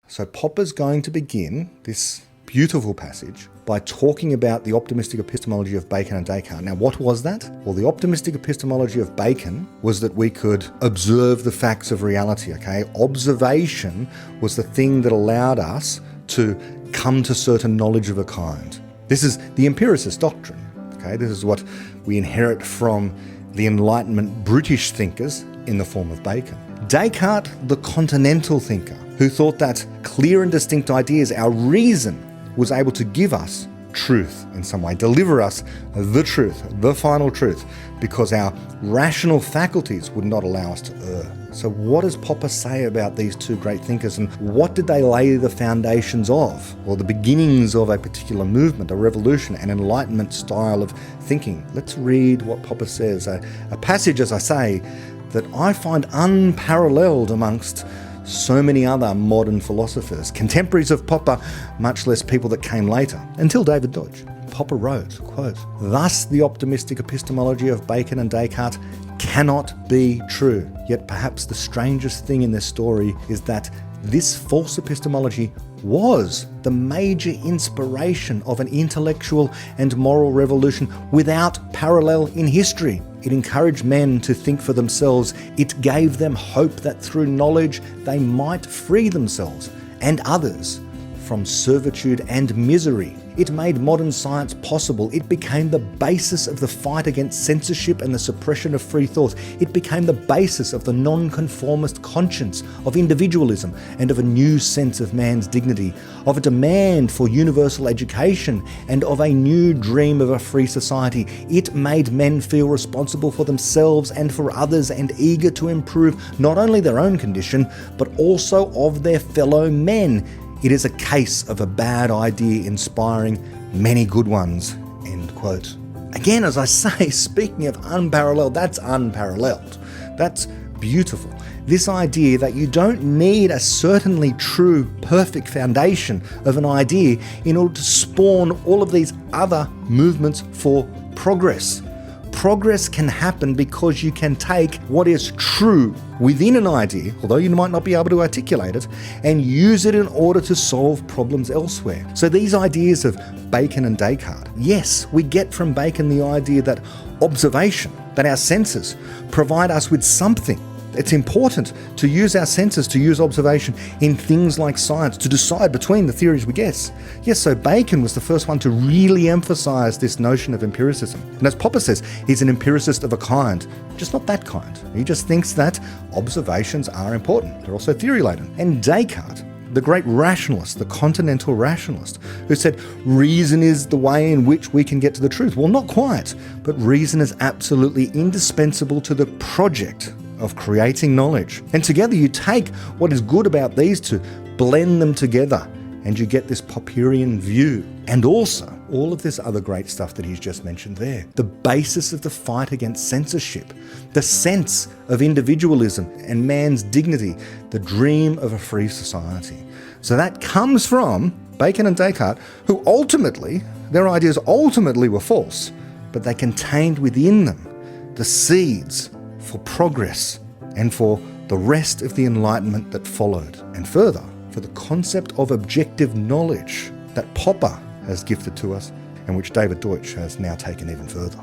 So Popper's going to begin this beautiful passage by talking about the optimistic epistemology of Bacon and Descartes. Now, what was that? Well, the optimistic epistemology of Bacon was that we could observe the facts of reality, okay? Observation was the thing that allowed us to come to certain knowledge of a kind. This is the empiricist doctrine, okay? This is what we inherit from the Enlightenment British thinkers in the form of Bacon. Descartes, the continental thinker, who thought that clear and distinct ideas, our reason, was able to give us truth in some way, deliver us the truth, the final truth, because our rational faculties would not allow us to err. So what does Popper say about these two great thinkers, and what did they lay the foundations of, or the beginnings of a particular movement, a revolution, an Enlightenment style of thinking? Let's read what Popper says, a passage, as I say, that I find unparalleled amongst so many other modern philosophers, contemporaries of Popper, much less people that came later, until David Deutsch. Popper wrote, quote, "Thus the optimistic epistemology of Bacon and Descartes cannot be true. Yet perhaps the strangest thing in this story is that this false epistemology was the major inspiration of an intellectual and moral revolution without parallel in history. It encouraged men to think for themselves. It gave them hope that through knowledge they might free themselves and others from servitude and misery. It made modern science possible. It became the basis of the fight against censorship and the suppression of free thought. It became the basis of the nonconformist conscience, of individualism, and of a new sense of man's dignity, of a demand for universal education, and of a new dream of a free society. It made men feel responsible for themselves and for others, and eager to improve not only their own condition, but also of their fellow men. It is a case of a bad idea inspiring many good ones," end quote. Again, as I say, speaking of unparalleled, that's unparalleled. That's beautiful. This idea that you don't need a certainly true, perfect foundation of an idea in order to spawn all of these other movements for progress. Progress can happen because you can take what is true within an idea, although you might not be able to articulate it, and use it in order to solve problems elsewhere. So these ideas of Bacon and Descartes, yes, we get from Bacon the idea that observation, that our senses provide us with something. It's important to use our senses, to use observation in things like science, to decide between the theories we guess. Yes, so Bacon was the first one to really emphasise this notion of empiricism. And as Popper says, he's an empiricist of a kind, just not that kind. He just thinks that observations are important. They're also theory-laden. And Descartes, the great rationalist, the continental rationalist, who said reason is the way in which we can get to the truth. Well, not quite, but reason is absolutely indispensable to the project of creating knowledge. And together you take what is good about these two, blend them together, and you get this Popperian view. And also all of this other great stuff that he's just mentioned there. The basis of the fight against censorship, the sense of individualism and man's dignity, the dream of a free society. So that comes from Bacon and Descartes, who ultimately, their ideas ultimately were false, but they contained within them the seeds for progress and for the rest of the Enlightenment that followed, and further, for the concept of objective knowledge that Popper has gifted to us and which David Deutsch has now taken even further.